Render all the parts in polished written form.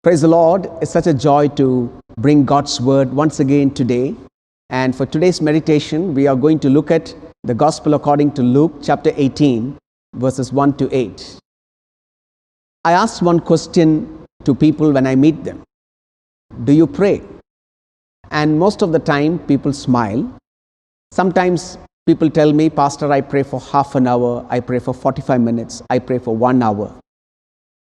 Praise the Lord. It's such a joy to bring God's word once again today. And for today's meditation, we are going to look at the Gospel according to Luke chapter 18, verses 1 to 8. I ask one question to people when I meet them. Do you pray? And most of the time, people smile. Sometimes people tell me, Pastor, I pray for half an hour, I pray for 45 minutes, I pray for 1 hour.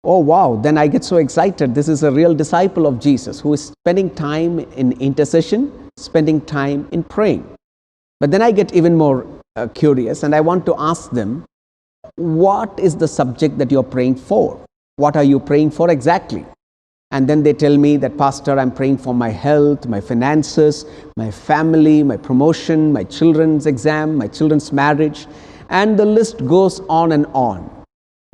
Oh wow, then I get so excited. This is a real disciple of Jesus who is spending time in intercession, spending time in praying. But then I get even more curious and I want to ask them, what is the subject that you're praying for? What are you praying for exactly? And then they tell me that, Pastor, I'm praying for my health, my finances, my family, my promotion, my children's exam, my children's marriage, and the list goes on and on.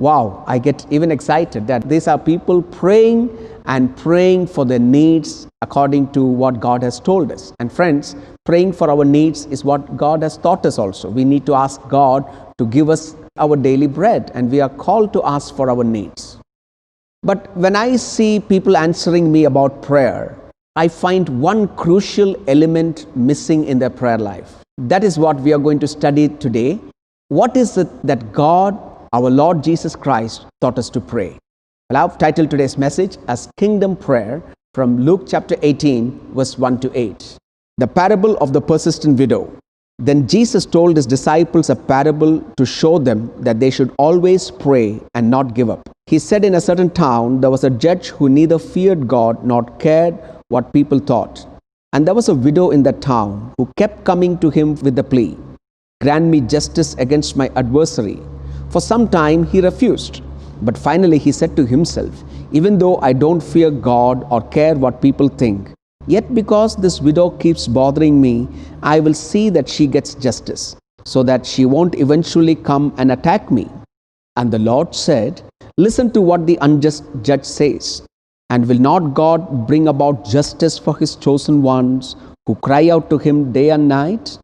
Wow, I get even excited that these are people praying and praying for their needs according to what God has told us. And friends, praying for our needs is what God has taught us also. We need to ask God to give us our daily bread, and we are called to ask for our needs. But when I see people answering me about prayer, I find one crucial element missing in their prayer life. That is what we are going to study today. What is it that God, our Lord Jesus Christ, taught us to pray? Well, I've titled today's message as Kingdom Prayer from Luke chapter 18, verse 1 to 8. The parable of the persistent widow. Then Jesus told his disciples a parable to show them that they should always pray and not give up. He said, in a certain town there was a judge who neither feared God nor cared what people thought. And there was a widow in that town who kept coming to him with the plea, "Grant me justice against my adversary." For some time he refused, but finally he said to himself, "Even though I don't fear God or care what people think, yet because this widow keeps bothering me, I will see that she gets justice, so that she won't eventually come and attack me." And the Lord said, "Listen to what the unjust judge says. And will not God bring about justice for his chosen ones who cry out to him day and night?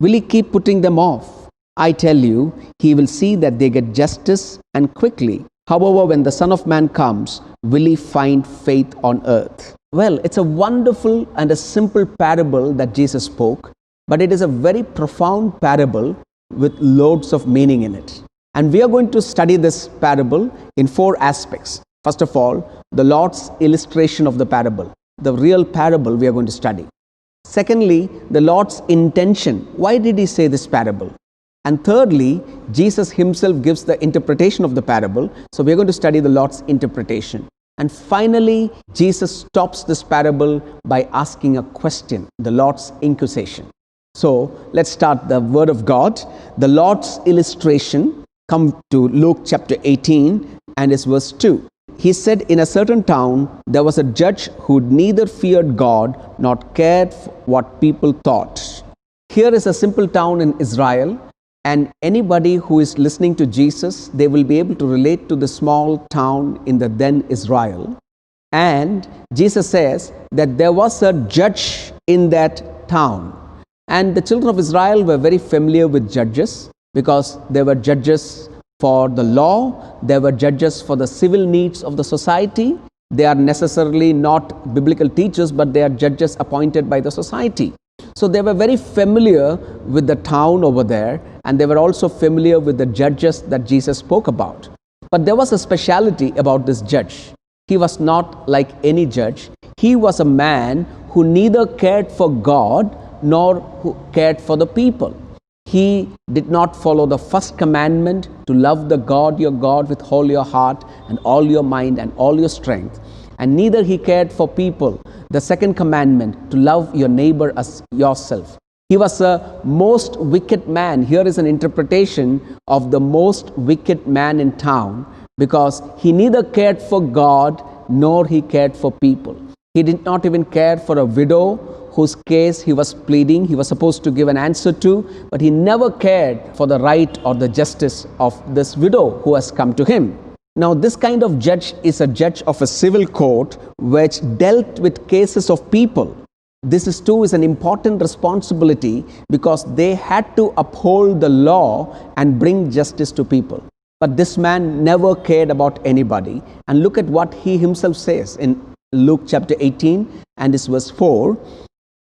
Will he keep putting them off? I tell you, he will see that they get justice, and quickly. However, when the Son of Man comes, will he find faith on earth?" Well, it's a wonderful and a simple parable that Jesus spoke, but it is a very profound parable with loads of meaning in it. And we are going to study this parable in 4 aspects. First of all, the Lord's illustration of the parable, the real parable we are going to study. Secondly, the Lord's intention. Why did he say this parable? And thirdly, Jesus himself gives the interpretation of the parable. So we are going to study the Lord's interpretation. And finally, Jesus stops this parable by asking a question, the Lord's inquisition. So let's start the word of God. The Lord's illustration. Come to Luke chapter 18 and it's verse 2. He said, in a certain town there was a judge who neither feared God nor cared what people thought. Here is a simple town in Israel. And anybody who is listening to Jesus, they will be able to relate to the small town in the then Israel. And Jesus says that there was a judge in that town. And the children of Israel were very familiar with judges because they were judges for the law, they were judges for the civil needs of the society. They are necessarily not biblical teachers, but they are judges appointed by the society. So they were very familiar with the town over there, and they were also familiar with the judges that Jesus spoke about. But there was a speciality about this judge. He was not like any judge. He was a man who neither cared for God nor who cared for the people. He did not follow the first commandment to love the God your God with all your heart and all your mind and all your strength. And neither he cared for people. The second commandment, to love your neighbor as yourself. He was a most wicked man. Here is an interpretation of the most wicked man in town, because he neither cared for God nor he cared for people. He did not even care for a widow whose case he was pleading. He was supposed to give an answer to, but he never cared for the right or the justice of this widow who has come to him. Now, this kind of judge is a judge of a civil court which dealt with cases of people. This is too is an important responsibility because they had to uphold the law and bring justice to people. But this man never cared about anybody. And look at what he himself says in Luke chapter 18 and his verse 4.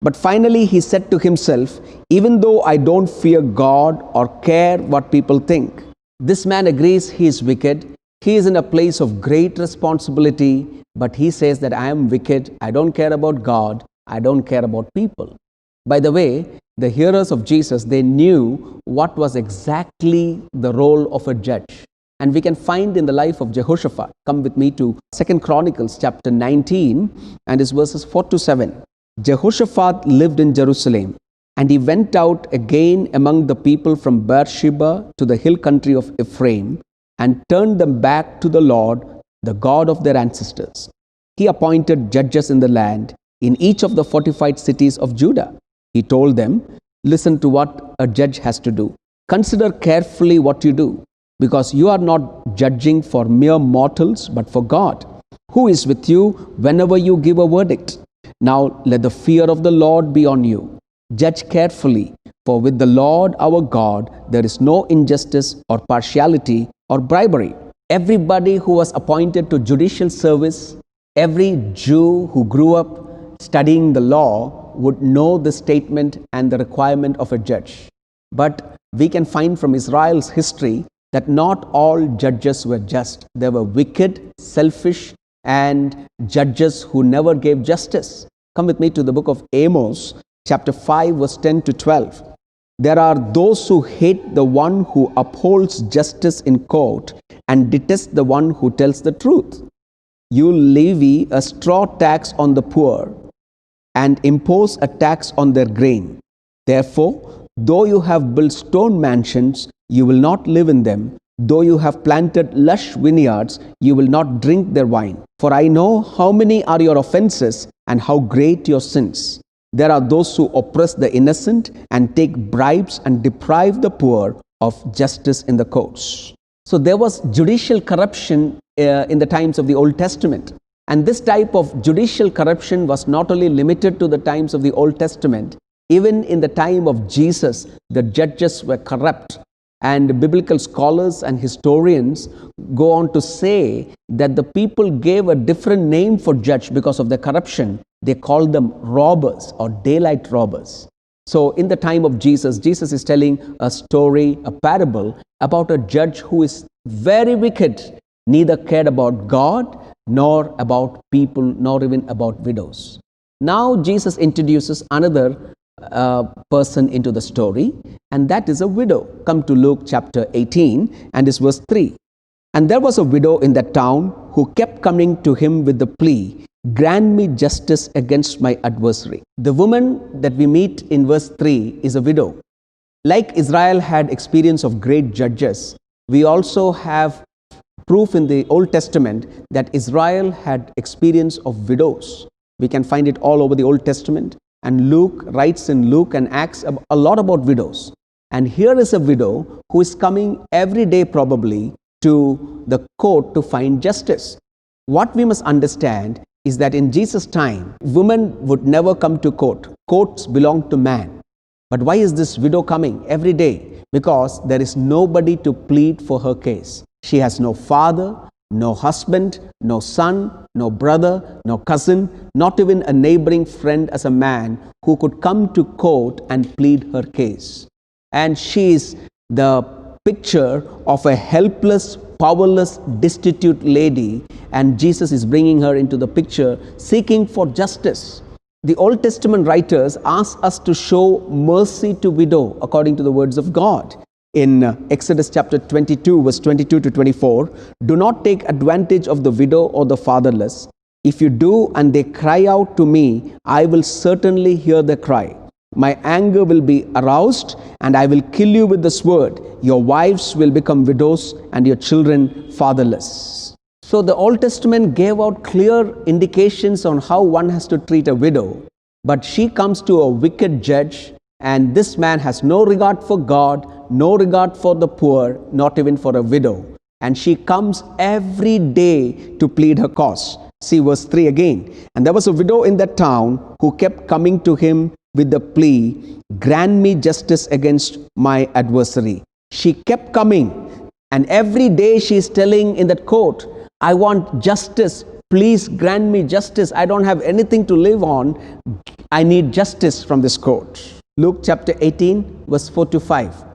But finally he said to himself, even though I don't fear God or care what people think. This man agrees he is wicked. He is in a place of great responsibility, but he says that I am wicked. I don't care about God. I don't care about people. By the way, the hearers of Jesus, they knew what was exactly the role of a judge. And we can find in the life of Jehoshaphat. Come with me to 2 Chronicles chapter 19 and his verses 4 to 7. Jehoshaphat lived in Jerusalem, and he went out again among the people from Beersheba to the hill country of Ephraim, and turned them back to the Lord, the God of their ancestors. He appointed judges in the land, in each of the fortified cities of Judah. He told them, listen to what a judge has to do. Consider carefully what you do, because you are not judging for mere mortals, but for God, who is with you whenever you give a verdict. Now let the fear of the Lord be on you. Judge carefully, for with the Lord our God there is no injustice or partiality or bribery. Everybody who was appointed to judicial service, every Jew who grew up studying the law would know the statement and the requirement of a judge. But we can find from Israel's history that not all judges were just. There were wicked, selfish, and judges who never gave justice. Come with me to the book of Amos, chapter 5, verse 10 to 12. There are those who hate the one who upholds justice in court and detest the one who tells the truth. You levy a straw tax on the poor and impose a tax on their grain. Therefore, though you have built stone mansions, you will not live in them. Though you have planted lush vineyards, you will not drink their wine. For I know how many are your offenses and how great your sins. There are those who oppress the innocent and take bribes and deprive the poor of justice in the courts. So there was judicial corruption in the times of the Old Testament. And this type of judicial corruption was not only limited to the times of the Old Testament. Even in the time of Jesus, the judges were corrupt. And biblical scholars and historians go on to say that the people gave a different name for judge because of the corruption. They called them robbers or daylight robbers. So in the time of Jesus, Jesus is telling a story, a parable about a judge who is very wicked, neither cared about God, nor about people, nor even about widows. Now Jesus introduces another person into the story, and that is a widow. Come to Luke chapter 18 and his verse 3. And there was a widow in that town who kept coming to him with the plea, grant me justice against my adversary. The woman that we meet in verse 3 is a widow. Like Israel had experience of great judges, we also have proof in the Old Testament that Israel had experience of widows. We can find it all over the Old Testament. And Luke writes in Luke and Acts a lot about widows. And here is a widow who is coming every day probably to the court to find justice. What we must understand is that in Jesus' time, women would never come to court. Courts belong to man. But why is this widow coming every day? Because there is nobody to plead for her case. She has no father, no husband, no son, no brother, no cousin, not even a neighboring friend as a man who could come to court and plead her case. And she is the picture of a helpless, powerless, destitute lady, and Jesus is bringing her into the picture, seeking for justice. The Old Testament writers ask us to show mercy to widow according to the words of God. In Exodus chapter 22, verse 22 to 24, do not take advantage of the widow or the fatherless. If you do and they cry out to me, I will certainly hear their cry. My anger will be aroused and I will kill you with the sword. Your wives will become widows and your children fatherless. So the Old Testament gave out clear indications on how one has to treat a widow. But she comes to a wicked judge, and this man has no regard for God, no regard for the poor, not even for a widow. And she comes every day to plead her cause. See verse 3 again. And there was a widow in that town who kept coming to him with the plea, grant me justice against my adversary. She kept coming And every day she is telling in that court, I want justice. Please grant me justice. I don't have anything to live on. I need justice from this court. Luke chapter 18, verse 4 to 5.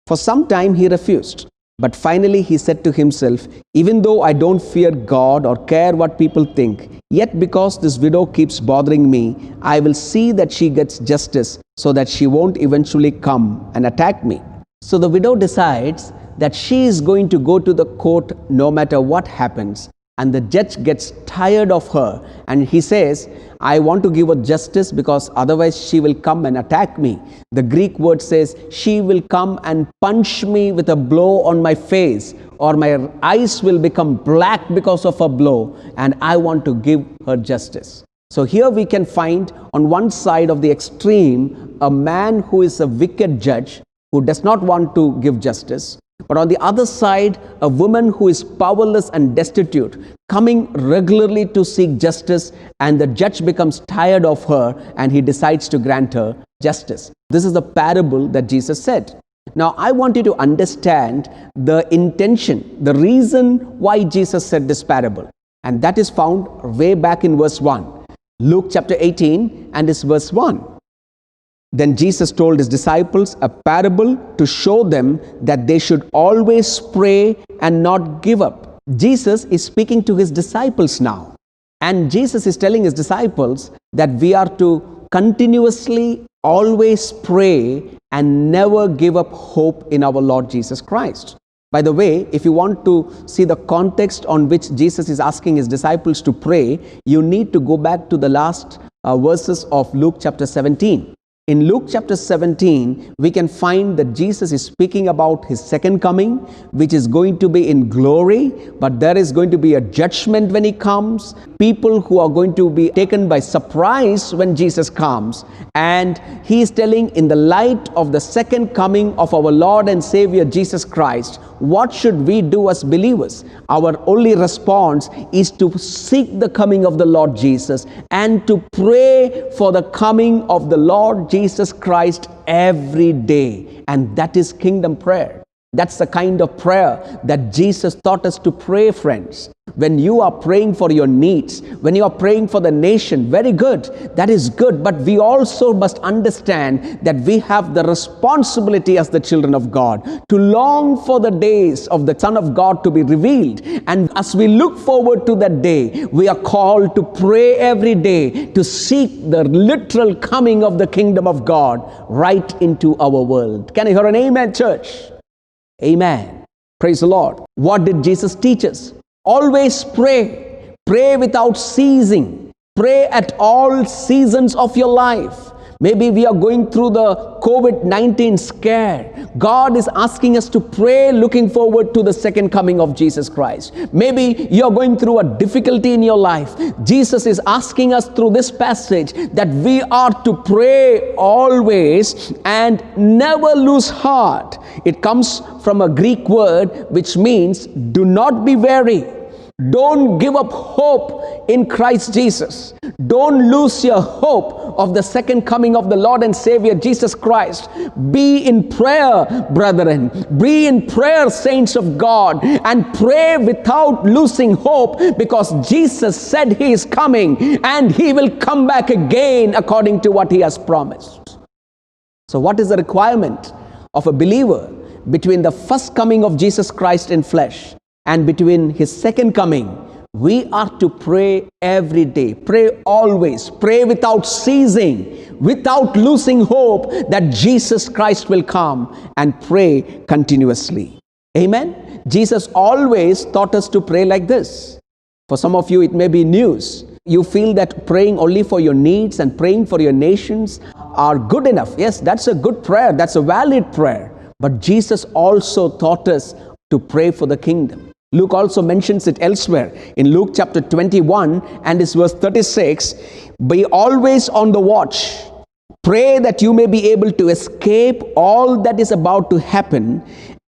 For some time he refused. But finally he said to himself, even though I don't fear God or care what people think, yet because this widow keeps bothering me, I will see that she gets justice so that she won't eventually come and attack me. So the widow decides that she is going to go to the court no matter what happens. And the judge gets tired of her and he says, I want to give her justice because otherwise she will come and attack me. The Greek word says, she will come and punch me with a blow on my face, or my eyes will become black because of a blow, and I want to give her justice. So here we can find on one side of the extreme a man who is a wicked judge who does not want to give justice. But on the other side, a woman who is powerless and destitute, coming regularly to seek justice, and the judge becomes tired of her and he decides to grant her justice. This is the parable that Jesus said. Now, I want you to understand the intention, the reason why Jesus said this parable. And that is found way back in verse 1. Luke chapter 18 and it's verse 1. Then Jesus told his disciples a parable to show them that they should always pray and not give up. Jesus is speaking to his disciples now. And Jesus is telling his disciples that we are to continuously always pray and never give up hope in our Lord Jesus Christ. By the way, if you want to see the context on which Jesus is asking his disciples to pray, you need to go back to the last verses of Luke chapter 17. In Luke chapter 17, we can find that Jesus is speaking about his second coming, which is going to be in glory, but there is going to be a judgment when he comes. People who are going to be taken by surprise when Jesus comes. And he is telling, in the light of the second coming of our Lord and Savior Jesus Christ, what should we do as believers? Our only response is to seek the coming of the Lord Jesus and to pray for the coming of the Lord Jesus Christ every day. And that is kingdom prayer. That's the kind of prayer that Jesus taught us to pray, friends. When you are praying for your needs, when you are praying for the nation, very good. That is good. But we also must understand that we have the responsibility as the children of God to long for the days of the Son of God to be revealed. And as we look forward to that day, we are called to pray every day to seek the literal coming of the kingdom of God right into our world. Can I hear an amen, church? Amen. Praise the Lord. What did Jesus teach us? Always pray. Pray without ceasing. Pray at all seasons of your life. Maybe we are going through the COVID-19 scare. God is asking us to pray looking forward to the second coming of Jesus Christ. Maybe you are going through a difficulty in your life. Jesus is asking us through this passage that we are to pray always and never lose heart. It comes from a Greek word which means do not be weary. Don't give up hope in Christ Jesus. Don't lose your hope of the second coming of the Lord and Savior Jesus Christ. Be in prayer, brethren. Be in prayer, saints of God, and pray without losing hope, because Jesus said he is coming and he will come back again according to what he has promised. So what is the requirement of a believer between the first coming of Jesus Christ in flesh and between his second coming? We are to pray every day, pray always, pray without ceasing, without losing hope that Jesus Christ will come, and pray continuously. Amen? Jesus always taught us to pray like this. For some of you, it may be news. You feel that praying only for your needs and praying for your nations are good enough. Yes, that's a good prayer. That's a valid prayer. But Jesus also taught us to pray for the kingdom. Luke also mentions it elsewhere in Luke chapter 21 and it's verse 36. Be always on the watch. Pray that you may be able to escape all that is about to happen,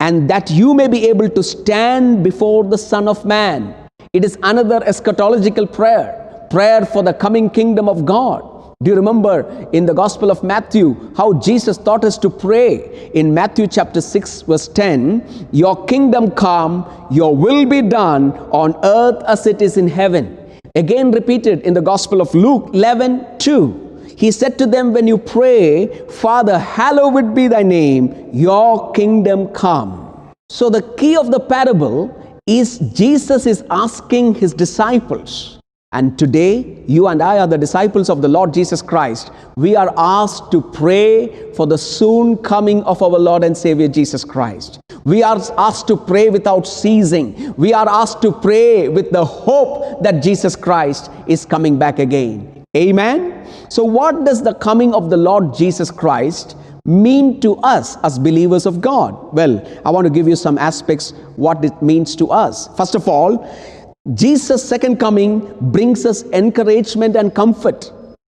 and that you may be able to stand before the Son of Man. It is another eschatological prayer, prayer for the coming kingdom of God. Do you remember in the Gospel of Matthew how Jesus taught us to pray? In Matthew chapter 6 verse 10, your kingdom come, your will be done on earth as it is in heaven. Again repeated in the Gospel of Luke 11:2. He said to them, when you pray, Father, hallowed be thy name, your kingdom come. So the key of the parable is Jesus is asking his disciples. And today, you and I are the disciples of the Lord Jesus Christ. We are asked to pray for the soon coming of our Lord and Savior Jesus Christ. We are asked to pray without ceasing. We are asked to pray with the hope that Jesus Christ is coming back again. Amen? So what does the coming of the Lord Jesus Christ mean to us as believers of God? Well, I want to give you some aspects what it means to us. First of all, Jesus' second coming brings us encouragement and comfort.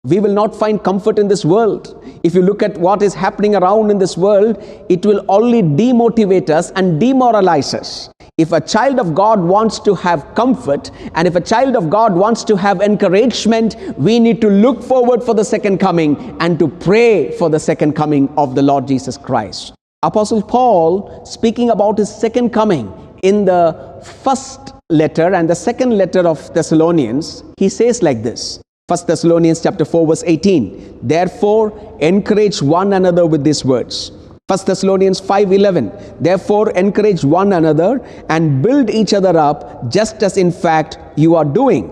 We will not find comfort in this world. If you look at what is happening around in this world, it will only demotivate us and demoralize us. If a child of God wants to have comfort, and if a child of God wants to have encouragement, we need to look forward for the second coming and to pray for the second coming of the Lord Jesus Christ. Apostle Paul, speaking about his second coming in the first letter and the second letter of Thessalonians, he says like this. 1 Thessalonians chapter 4 verse 18. Therefore, encourage one another with these words. 1 Thessalonians 5:11. Therefore, encourage one another and build each other up, just as in fact you are doing.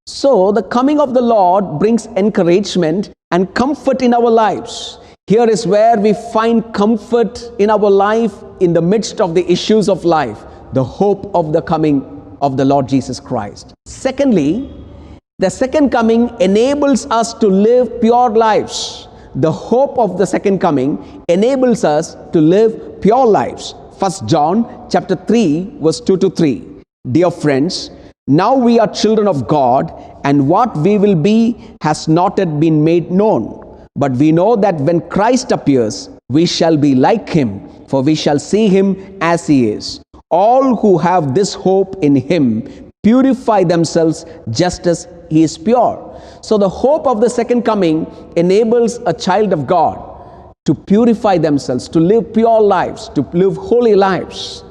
So, the coming of the Lord brings encouragement and comfort in our lives. Here is where we find comfort in our life in the midst of the issues of life. The hope of the coming of the Lord Jesus Christ. Secondly, the second coming enables us to live pure lives. The hope of the second coming enables us to live pure lives. 1 John chapter 3 verse 2 to 3. Dear friends, now we are children of God, and what we will be has not yet been made known. But we know that when Christ appears, we shall be like him, for we shall see him as he is. All who have this hope in him purify themselves just as he is pure. So the hope of the second coming enables a child of God to purify themselves, to live pure lives, to live holy lives.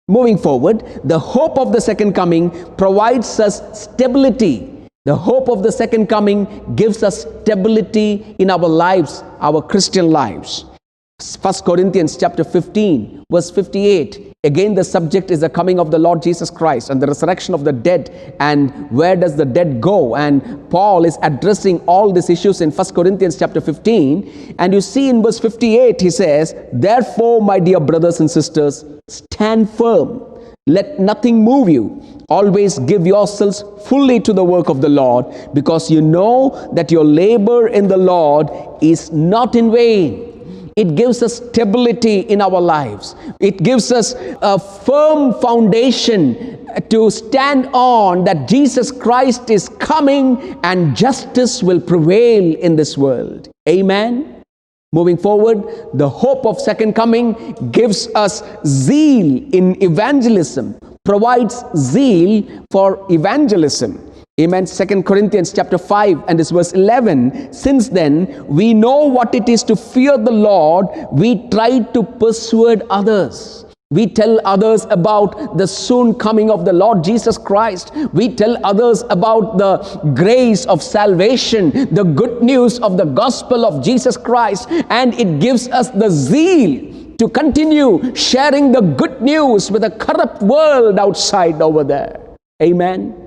Moving forward, the hope of the second coming provides us stability. The hope of the second coming gives us stability in our lives, our Christian lives. 1 Corinthians chapter 15 verse 58. Again, the subject is the coming of the Lord Jesus Christ and the resurrection of the dead, and where does the dead go? And Paul is addressing all these issues in 1 Corinthians chapter 15. And you see in verse 58, he says, therefore, my dear brothers and sisters, stand firm. Let nothing move you. Always give yourselves fully to the work of the Lord, because you know that your labor in the Lord is not in vain. It gives us stability in our lives. It gives us a firm foundation to stand on, that Jesus Christ is coming and justice will prevail in this world. Amen. Moving forward, the hope of second coming gives us zeal in evangelism, provides zeal for evangelism. Amen. 2 Corinthians chapter 5 and this verse 11. Since then, we know what it is to fear the Lord. We try to persuade others. We tell others about the soon coming of the Lord Jesus Christ. We tell others about the grace of salvation, the good news of the gospel of Jesus Christ. And it gives us the zeal to continue sharing the good news with a corrupt world outside over there. Amen.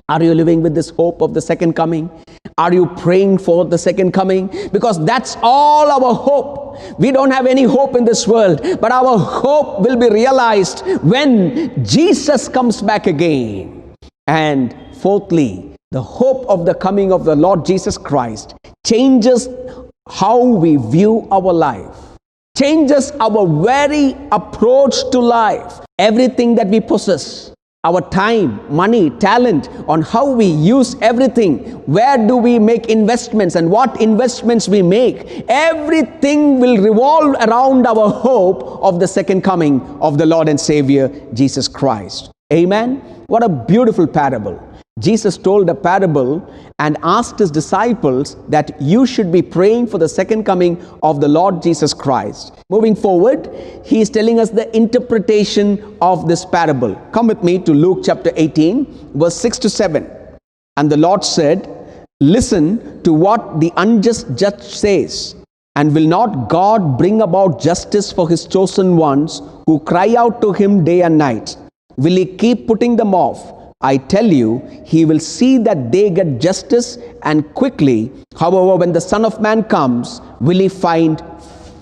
Are you living with this hope of the second coming? Are you praying for the second coming? Because that's all our hope. We don't have any hope in this world, but our hope will be realized when Jesus comes back again. And fourthly, the hope of the coming of the Lord Jesus Christ changes how we view our life, changes our very approach to life. Everything that we possess, our time, money, talent, on how we use everything, where do we make investments and what investments we make, everything will revolve around our hope of the second coming of the Lord and Savior Jesus Christ. Amen. What a beautiful parable. Jesus told a parable and asked his disciples that you should be praying for the second coming of the Lord Jesus Christ. Moving forward, he is telling us the interpretation of this parable. Come with me to Luke chapter 18, verse 6 to 7. And the Lord said, listen to what the unjust judge says. And will not God bring about justice for his chosen ones who cry out to him day and night? Will he keep putting them off? I tell you, he will see that they get justice and quickly. However, when the Son of Man comes, will he find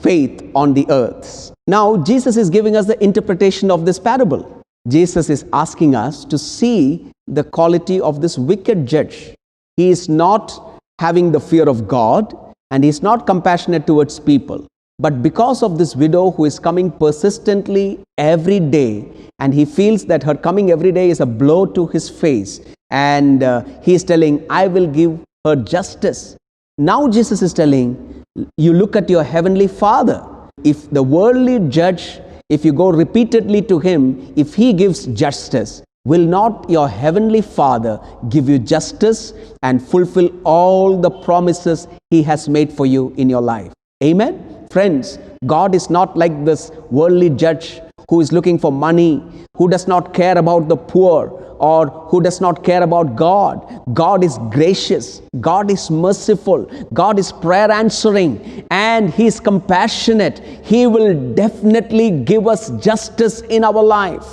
faith on the earth? Now, Jesus is giving us the interpretation of this parable. Jesus is asking us to see the quality of this wicked judge. He is not having the fear of God, and he is not compassionate towards people. But because of this widow who is coming persistently every day, and he feels that her coming every day is a blow to his face, and he is telling, I will give her justice. Now Jesus is telling, you look at your heavenly Father. If the worldly judge, if you go repeatedly to him, if he gives justice, will not your heavenly Father give you justice and fulfill all the promises he has made for you in your life? Amen? Friends, God is not like this worldly judge who is looking for money, who does not care about the poor, or who does not care about God. God is gracious. God is merciful. God is prayer answering, and he is compassionate. He will definitely give us justice in our life.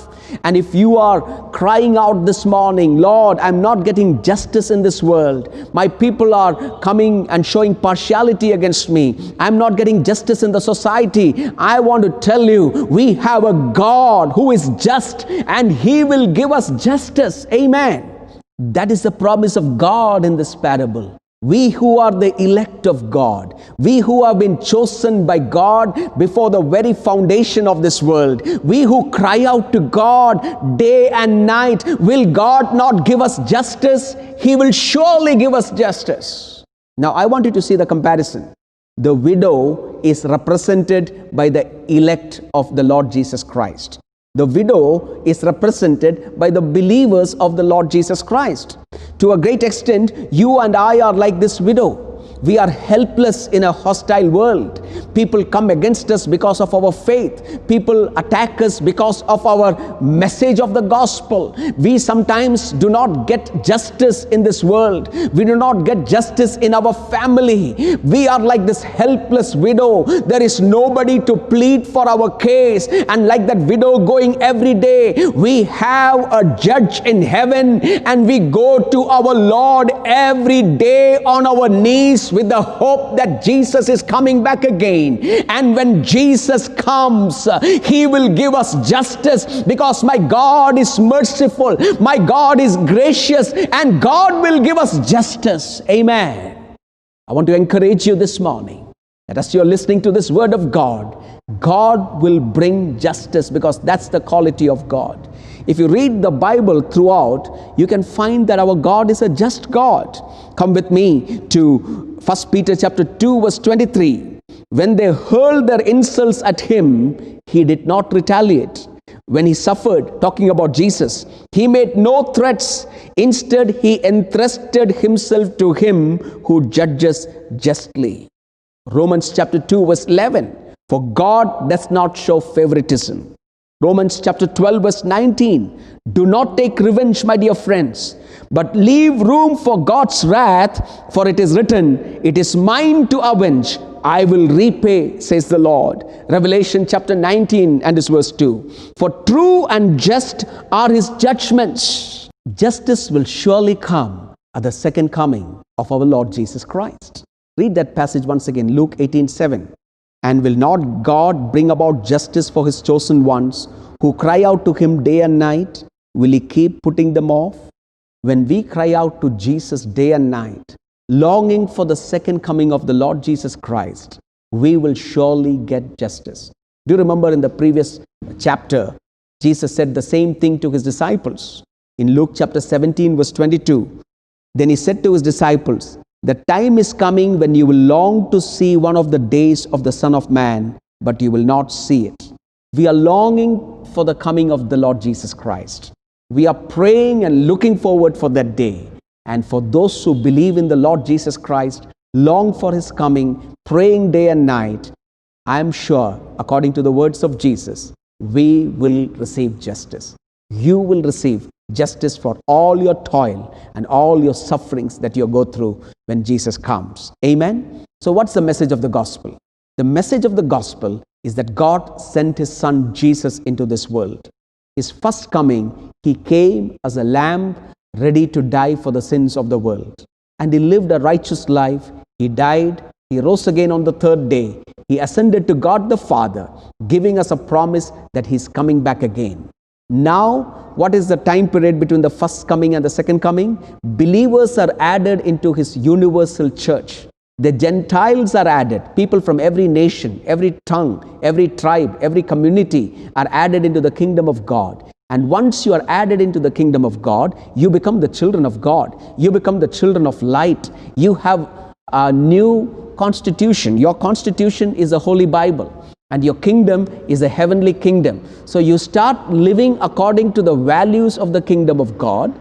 And if you are crying out this morning, Lord, I'm not getting justice in this world. My people are coming and showing partiality against me. I'm not getting justice in the society. I want to tell you, we have a God who is just, and he will give us justice. Amen. That is the promise of God in this parable. We who are the elect of God, we who have been chosen by God before the very foundation of this world, we who cry out to God day and night, will God not give us justice? He will surely give us justice. Now I want you to see the comparison. The widow is represented by the elect of the Lord Jesus Christ. The widow is represented by the believers of the Lord Jesus Christ. To a great extent, you and I are like this widow. We are helpless in a hostile world. People come against us because of our faith. People attack us because of our message of the gospel. We sometimes do not get justice in this world. We do not get justice in our family. We are like this helpless widow. There is nobody to plead for our case. And like that widow going every day, we have a judge in heaven, and we go to our Lord every day on our knees with the hope that Jesus is coming back again. And when Jesus comes, he will give us justice, because my God is merciful, my God is gracious, and God will give us justice. Amen. I want to encourage you this morning that as you're listening to this word of God, God will bring justice, because that's the quality of God. If you read the Bible throughout, you can find that our God is a just God. Come with me to 1 Peter chapter 2 verse 23. When they hurled their insults at him, he did not retaliate. When he suffered, talking about Jesus, he made no threats. Instead, he entrusted himself to him who judges justly. Romans chapter 2 verse 11. For God does not show favoritism. Romans chapter 12 verse 19. Do not take revenge, my dear friends, but leave room for God's wrath, for it is written, it is mine to avenge, I will repay, says the Lord. Revelation chapter 19 and its verse 2. For true and just are his judgments. Justice will surely come at the second coming of our Lord Jesus Christ. Read that passage once again, Luke 18:7. And will not God bring about justice for his chosen ones who cry out to him day and night? Will he keep putting them off? When we cry out to Jesus day and night, longing for the second coming of the Lord Jesus Christ, we will surely get justice. Do you remember in the previous chapter, Jesus said the same thing to his disciples. In Luke chapter 17 verse 22, then he said to his disciples, the time is coming when you will long to see one of the days of the Son of Man, but you will not see it. We are longing for the coming of the Lord Jesus Christ. We are praying and looking forward for that day. And for those who believe in the Lord Jesus Christ, long for his coming, praying day and night, I am sure, according to the words of Jesus, we will receive justice. You will receive justice for all your toil and all your sufferings that you go through when Jesus comes. Amen? So what's the message of the gospel? The message of the gospel is that God sent his son Jesus into this world. His first coming, he came as a lamb ready to die for the sins of the world. And he lived a righteous life. He died. He rose again on the third day. He ascended to God the Father, giving us a promise that he's coming back again. Now, what is the time period between the first coming and the second coming? Believers are added into his universal church. The Gentiles are added. People from every nation, every tongue, every tribe, every community are added into the kingdom of God. And once you are added into the kingdom of God, you become the children of God. You become the children of light. You have a new constitution. Your constitution is a holy Bible. And your kingdom is a heavenly kingdom. So you start living according to the values of the kingdom of God,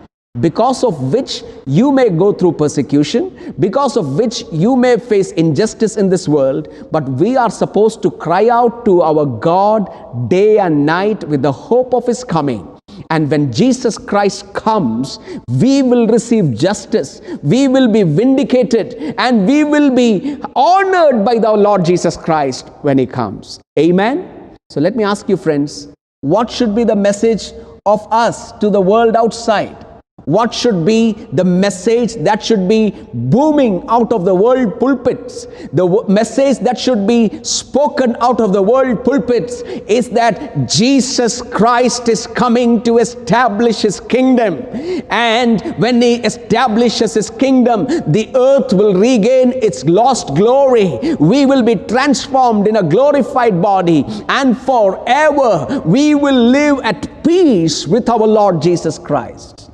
because of which you may go through persecution, because of which you may face injustice in this world, but we are supposed to cry out to our God day and night with the hope of his coming. And when Jesus Christ comes, we will receive justice, we will be vindicated, and we will be honored by the Lord Jesus Christ when he comes. Amen? So let me ask you, friends, what should be the message of us to the world outside? What should be the message that should be booming out of the world pulpits? The message that should be spoken out of the world pulpits is that Jesus Christ is coming to establish his kingdom. And when he establishes his kingdom, the earth will regain its lost glory. We will be transformed in a glorified body, and forever we will live at peace with our Lord Jesus Christ.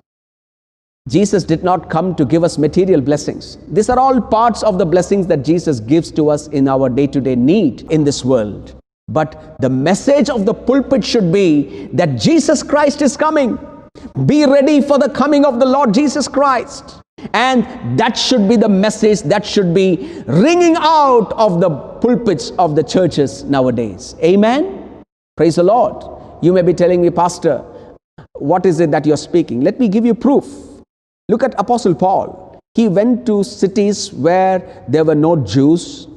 Jesus did not come to give us material blessings. These are all parts of the blessings that Jesus gives to us in our day-to-day need in this world. But the message of the pulpit should be that Jesus Christ is coming. Be ready for the coming of the Lord Jesus Christ. And that should be the message that should be ringing out of the pulpits of the churches nowadays. Amen? Praise the Lord. You may be telling me, Pastor, what is it that you're speaking? Let me give you proof. Look at Apostle Paul. He went to cities where there were no Jews.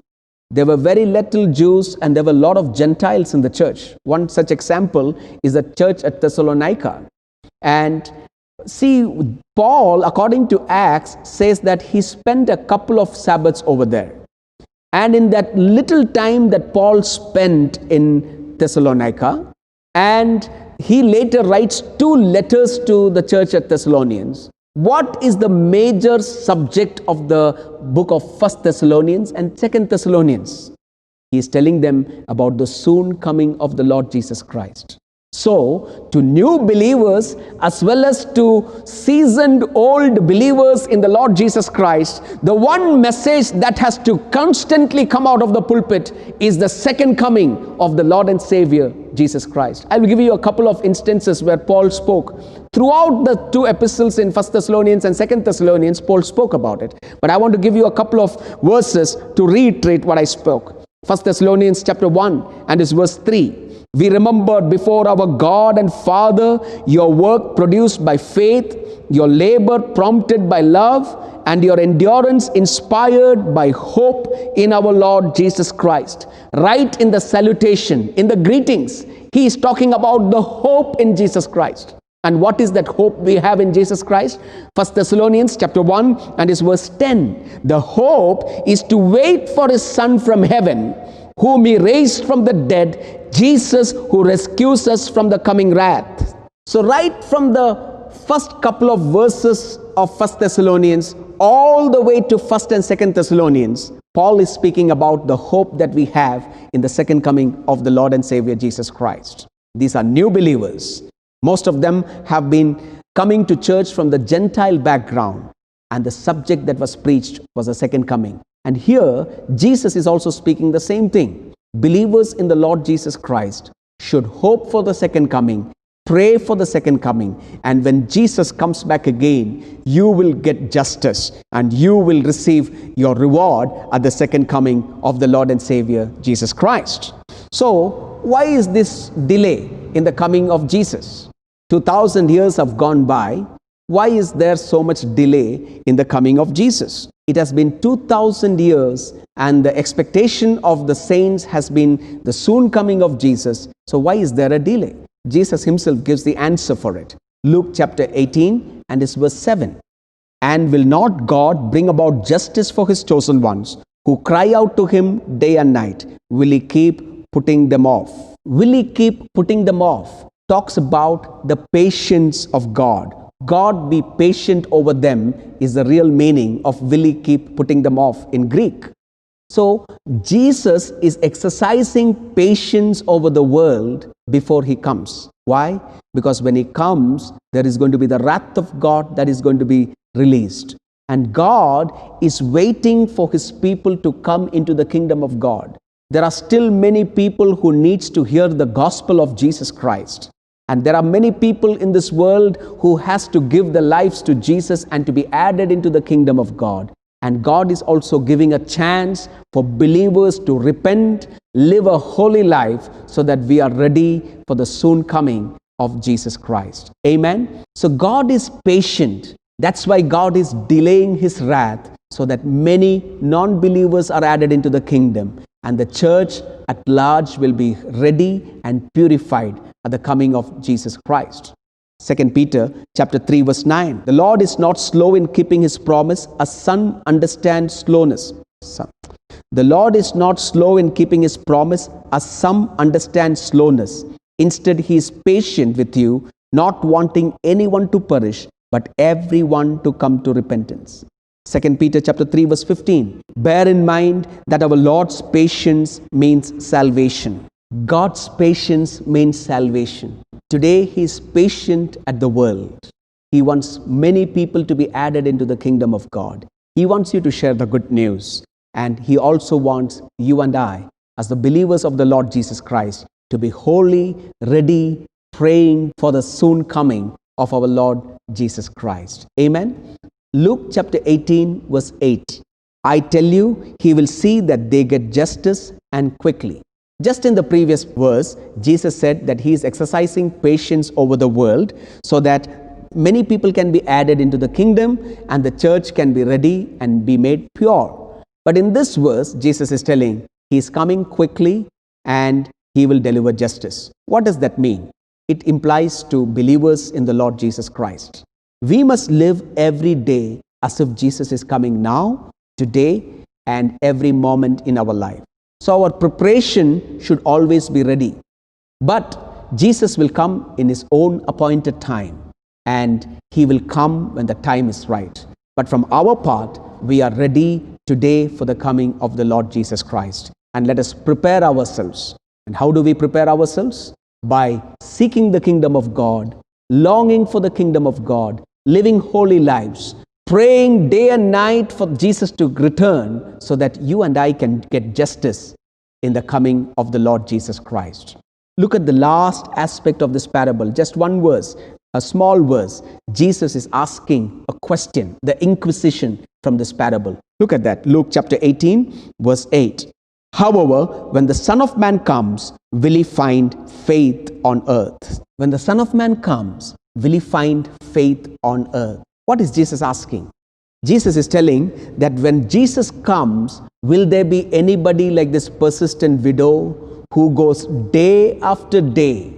There were very little Jews, and there were a lot of Gentiles in the church. One such example is the church at Thessalonica. And see, Paul, according to Acts, says that he spent a couple of Sabbaths over there. And in that little time that Paul spent in Thessalonica, and he later writes 2 letters to the church at Thessalonians. What is the major subject of the book of 1 Thessalonians and 2 Thessalonians? He is telling them about the soon coming of the Lord Jesus Christ. So, to new believers as well as to seasoned old believers in the Lord Jesus Christ, the one message that has to constantly come out of the pulpit is the second coming of the Lord and Savior, Jesus Christ. I will give you a couple of instances where Paul spoke. Throughout the 2 epistles in 1 Thessalonians and 2 Thessalonians, Paul spoke about it. But I want to give you a couple of verses to reiterate what I spoke. 1 Thessalonians chapter 1 and its verse 3. We remembered before our God and Father your work produced by faith, your labor prompted by love, and your endurance inspired by hope in our Lord Jesus Christ. Right in the salutation, in the greetings, he is talking about the hope in Jesus Christ. And what is that hope we have in Jesus Christ? 1 Thessalonians chapter 1 and its verse 10. The hope is to wait for his Son from heaven, whom he raised from the dead, Jesus, who rescues us from the coming wrath. So right from the first couple of verses of 1 Thessalonians all the way to 1 and 2 Thessalonians, Paul is speaking about the hope that we have in the second coming of the Lord and Savior Jesus Christ. These are new believers. Most of them have been coming to church from the Gentile background, and the subject that was preached was the second coming. And here, Jesus is also speaking the same thing. Believers in the Lord Jesus Christ should hope for the second coming Pray for the second coming. And when Jesus comes back again, you will get justice and you will receive your reward at the second coming of the Lord and Savior, Jesus Christ. So, why is this delay in the coming of Jesus? 2000 years have gone by. Why is there so much delay in the coming of Jesus? It has been 2000 years and the expectation of the saints has been the soon coming of Jesus. So why is there a delay? Jesus himself gives the answer for it. Luke chapter 18 and his verse 7. And will not God bring about justice for his chosen ones who cry out to him day and night? Will he keep putting them off? Will he keep putting them off? Talks about the patience of God. God be patient over them is the real meaning of will he keep putting them off in Greek. So Jesus is exercising patience over the world before he comes. Why? Because when he comes, there is going to be the wrath of God that is going to be released. And God is waiting for his people to come into the kingdom of God. There are still many people who needs to hear the gospel of Jesus Christ. And there are many people in this world who has to give their lives to Jesus and to be added into the kingdom of God. And God is also giving a chance for believers to repent, live a holy life so that we are ready for the soon coming of Jesus Christ. Amen. So God is patient. That's why God is delaying his wrath so that many non-believers are added into the kingdom. And the church at large will be ready and purified at the coming of Jesus Christ. 2 Peter chapter 3 verse 9. The Lord is not slow in keeping his promise, as some understand slowness. The Lord is not slow in keeping his promise, as some understand slowness. Instead, he is patient with you, not wanting anyone to perish, but everyone to come to repentance. 2 Peter chapter 3 verse 15. Bear in mind that our Lord's patience means salvation. God's patience means salvation. Today he is patient at the world. He wants many people to be added into the kingdom of God. He wants you to share the good news. And he also wants you and I, as the believers of the Lord Jesus Christ, to be holy, ready, praying for the soon coming of our Lord Jesus Christ. Amen. Luke chapter 18 verse 8. I tell you, he will see that they get justice and quickly. Just in the previous verse, Jesus said that he is exercising patience over the world so that many people can be added into the kingdom and the church can be ready and be made pure. But in this verse, Jesus is telling he is coming quickly and he will deliver justice. What does that mean? It implies to believers in the Lord Jesus Christ. We must live every day as if Jesus is coming now, today, and every moment in our life. So our preparation should always be ready. But Jesus will come in his own appointed time, and he will come when the time is right. But from our part, we are ready today for the coming of the Lord Jesus Christ. And let us prepare ourselves. And how do we prepare ourselves? By seeking the kingdom of God, longing for the kingdom of God, living holy lives, praying day and night for Jesus to return so that you and I can get justice in the coming of the Lord Jesus Christ. Look at the last aspect of this parable, just one verse, a small verse. Jesus is asking a question, the inquisition from this parable. Look at that, Luke chapter 18, verse 8. However, when the Son of Man comes, will he find faith on earth? When the Son of Man comes, will he find faith on earth? What is Jesus asking? Jesus is telling that when Jesus comes, will there be anybody like this persistent widow who goes day after day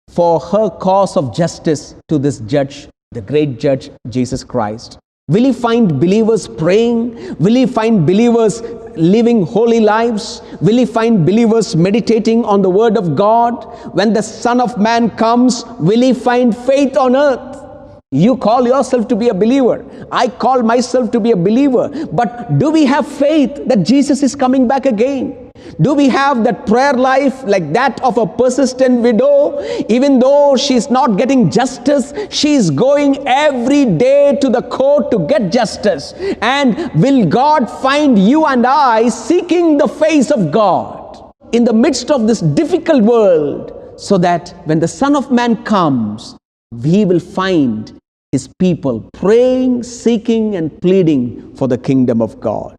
for her cause of justice to this judge, the great judge, Jesus Christ? Will he find believers praying? Will he find believers living holy lives? Will he find believers meditating on the word of God? When the Son of Man comes, will he find faith on earth? You call yourself to be a believer. I call myself to be a believer. But do we have faith that Jesus is coming back again? Do we have that prayer life like that of a persistent widow? Even though she's not getting justice, she's going every day to the court to get justice. And will God find you and I seeking the face of God in the midst of this difficult world? so that when the Son of Man comes, we will find his people praying, seeking, and pleading for the kingdom of God.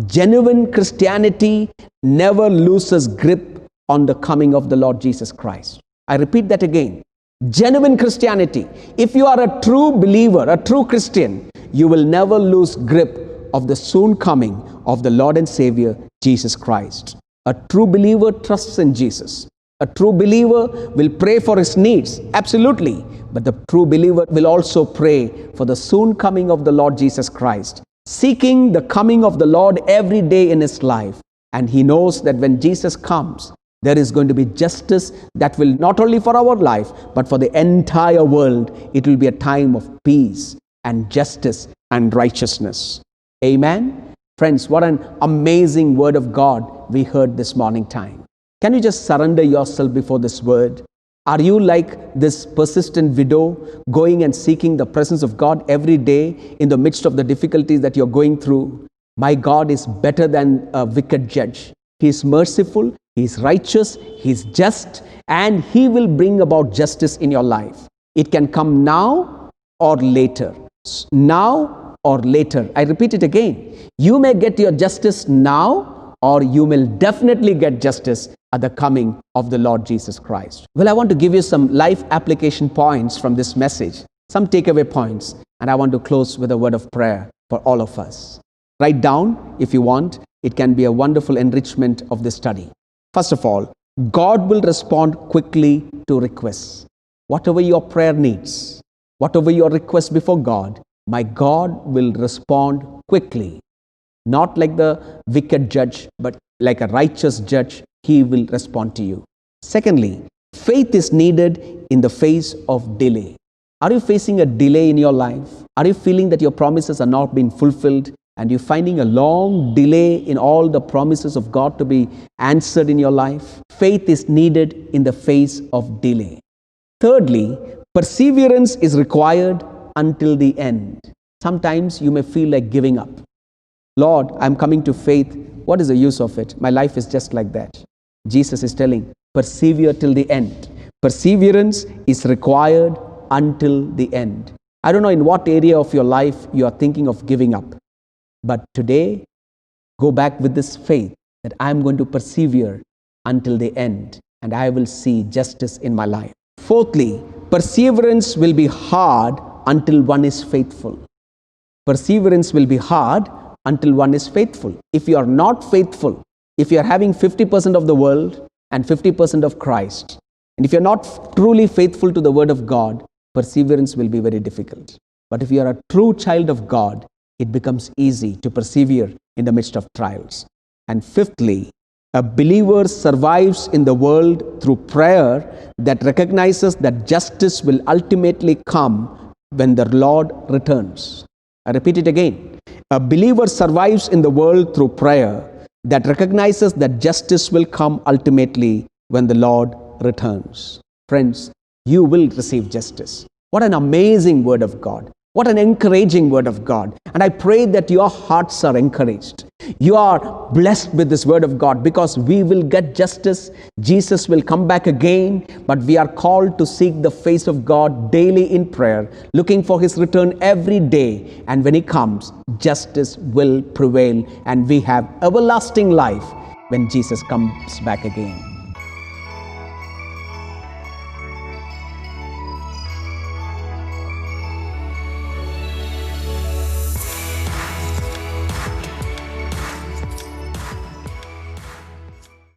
Genuine Christianity never loses grip on the coming of the Lord Jesus Christ. I repeat that again. Genuine Christianity. If you are a true believer, a true Christian, you will never lose grip of the soon coming of the Lord and Savior, Jesus Christ. A true believer trusts in Jesus. A true believer will pray for his needs, absolutely. But the true believer will also pray for the soon coming of the Lord Jesus Christ, seeking the coming of the Lord every day in his life. And he knows that when Jesus comes, there is going to be justice that will not only for our life, but for the entire world. It will be a time of peace and justice and righteousness. Amen. Friends, what an amazing word of God we heard this morning time. Can you just surrender yourself before this word? Are you like this persistent widow going and seeking the presence of God every day in the midst of the difficulties that you're going through? My God is better than a wicked judge. He is merciful, he is righteous, he is just, and he will bring about justice in your life. It can come now or later. Now or later. I repeat it again. You may get your justice now, or you will definitely get justice at the coming of the Lord Jesus Christ. Well, I want to give you some life application points from this message, some takeaway points, and I want to close with a word of prayer for all of us. Write down if you want. It can be a wonderful enrichment of this study. First of all, God will respond quickly to requests. Whatever your prayer needs, whatever your request before God, my God will respond quickly. Not like the wicked judge, but like a righteous judge, he will respond to you. Secondly, faith is needed in the face of delay. Are you facing a delay in your life? Are you feeling that your promises are not being fulfilled, and you're finding a long delay in all the promises of God to be answered in your life? Faith is needed in the face of delay. Thirdly, perseverance is required until the end. Sometimes you may feel like giving up. Lord, I'm coming to faith. What is the use of it? My life is just like that. Jesus is telling, persevere till the end. Perseverance is required until the end. I don't know in what area of your life you are thinking of giving up. But today, go back with this faith that I'm going to persevere until the end, and I will see justice in my life. Fourthly, perseverance will be hard until one is faithful. Perseverance will be hard until one is faithful. If you are not faithful, if you are having 50% of the world and 50% of Christ, and if you are not truly faithful to the word of God, perseverance will be very difficult. But if you are a true child of God, it becomes easy to persevere in the midst of trials. And fifthly, a believer survives in the world through prayer that recognizes that justice will ultimately come when the Lord returns. I repeat it again. A believer survives in the world through prayer that recognizes that justice will come ultimately when the Lord returns. Friends, you will receive justice. What an amazing word of God. What an encouraging word of God. And I pray that your hearts are encouraged. You are blessed with this word of God, because we will get justice. Jesus will come back again, but we are called to seek the face of God daily in prayer, looking for his return every day. And when he comes, justice will prevail, and we have everlasting life when Jesus comes back again.